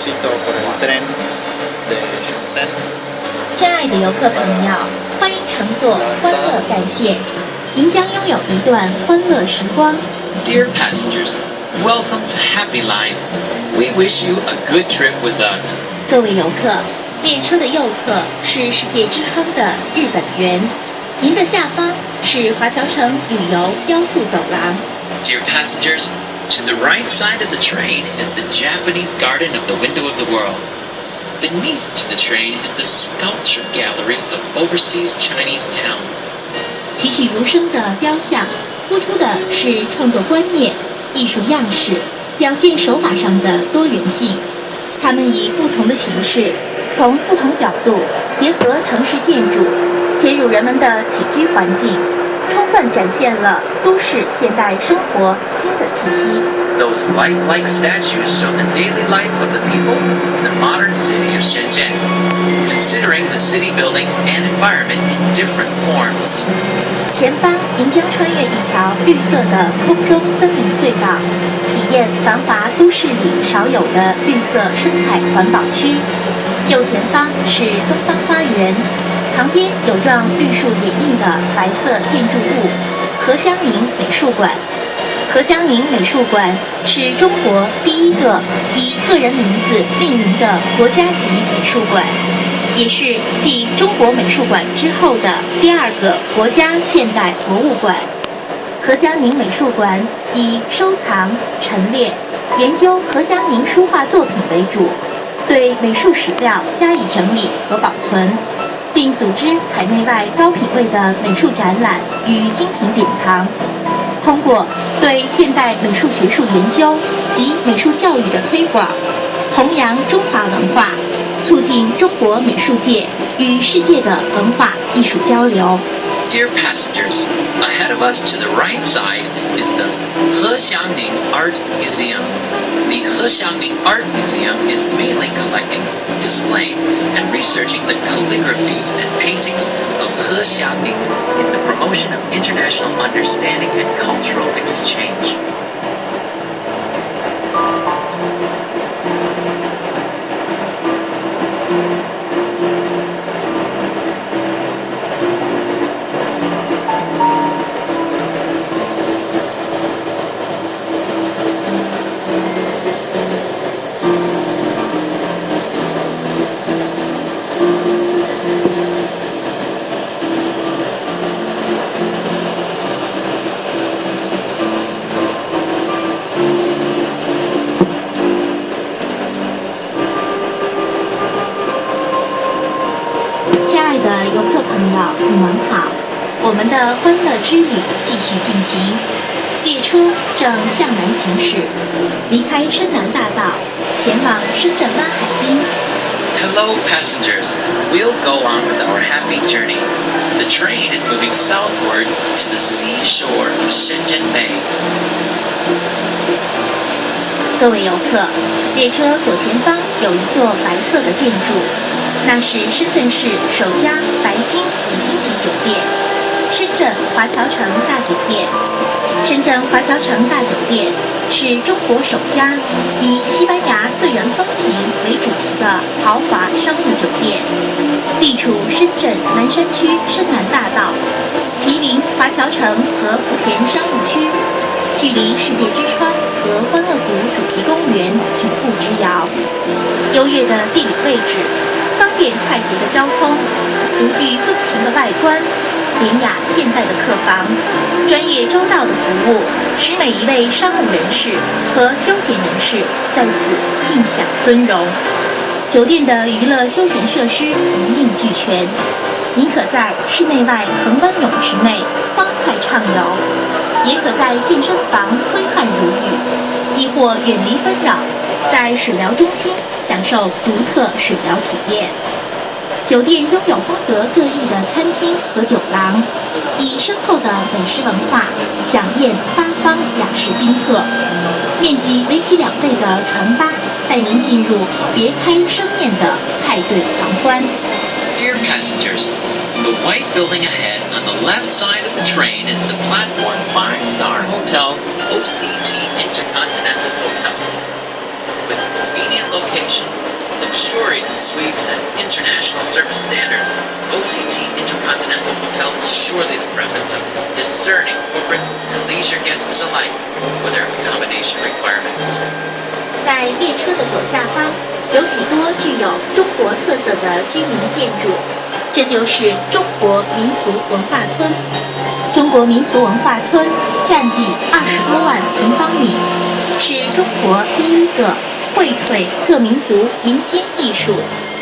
tránsito por el tren de Shenzhen. 亲爱的游客朋友，欢迎乘坐欢乐干线，您将拥有一段欢乐时光。Dear passengers, welcome to Happy Line. We wish you a good trip with us. 各位游客，列车的右侧是世界之窗的日本园，您的下方是华侨城旅游雕塑走廊。Dear passengers, to the right side of the train is the Japanese Garden of the Window of the World. Beneath the train is the sculpture gallery of overseas Chinese town. 栩栩如生的雕像，突出的是创作观念、艺术样式、表现手法上的多元性。它们以不同的形式，从不同角度结合城市建筑，切入人们的起居环境，充分展现了都市现代生活新的气息。Those lifelike statues show the daily life of the people in the modern city of Shenzhen, considering the city buildings and environment in different forms. 前方您将穿越一条绿色的空中森林隧道，体验繁华都市里少有的绿色生态环保区。右前方是东方花园，旁边有幢绿树掩映的白色建筑物——荷香凝美术馆。荷香凝美术馆是中国第一个以个人名字命名的国家级美术馆，也是继中国美术馆之后的第二个国家现代博物馆。荷香凝美术馆以收藏、陈列、研究荷香凝书画作品为主，对美术史料加以整理和保存，并组织海内外高品位的美术展览与精品典藏。通过对现代美术学术研究及美术教育的推广，弘扬中华文化，促进中国美术界与世界的文化艺术交流。Dear passengers, ahead of us to the right side is the Hexiangning Art Museum. The Hexiangning Art Museum is mainly collecting, displaying, and researching the calligraphies and paintings of Hexiangning in the promotion of international understanding and cultural exchange. 游客朋友，你们好！我们的欢乐之旅继续进行，列车正向南行驶，离开深南大道，前往深圳湾海滨。Hello, passengers. We'll go on with our happy journey. The train is moving southward to the seashore of Shenzhen Bay. 各位游客，列车左前方有一座白色的建筑。那是深圳市首家白金五星级酒店——深圳华侨城大酒店。深圳华侨城大酒店是中国首家以西班牙醉园风情为主题的豪华商务酒店，地处深圳南山区深南大道，毗邻华侨城和福田商务区，距离世界之窗和欢乐谷主题公园举步之遥。优越的地理位置，方便快捷的交通，独具风情的外观，典雅现代的客房，专业周到的服务，使每一位商务人士和休闲人士在此尽享尊荣。酒店的娱乐休闲设施一应俱全，您可在室内外恒温泳池内欢快畅游，也可在健身房挥汗如雨，亦或远离纷扰，在水疗中心享受独特水疗体验。酒店拥有风格各异的餐厅和酒廊，以深厚的美食文化飨宴八方雅士宾客。面积为其2倍的船吧，带您进入别开生面的派对狂欢。Dear passengers, the white building ahead on the left side of the train is the platform 5-star hotel OCT Intercontinental Hotel. With convenient location, luxurious suites, and international service standards, OCT Intercontinental Hotel is surely the preference of discerning corporate and leisure guests alike for their accommodation requirements. 在列车的左下方有许多具有中国特色的居民建筑，这就是中国民俗文化村。中国民俗文化村占地20多万平方米，是中国第一个荟萃各民族民间艺术、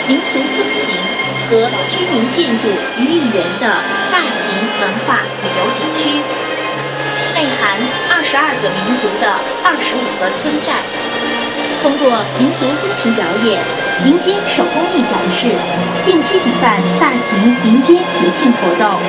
民俗风情和居民建筑于一身的大型文化旅游景区，内含22个民族的25个村寨。通过民族风情表演、民间手工艺展示，定期举办大型民间节庆活动。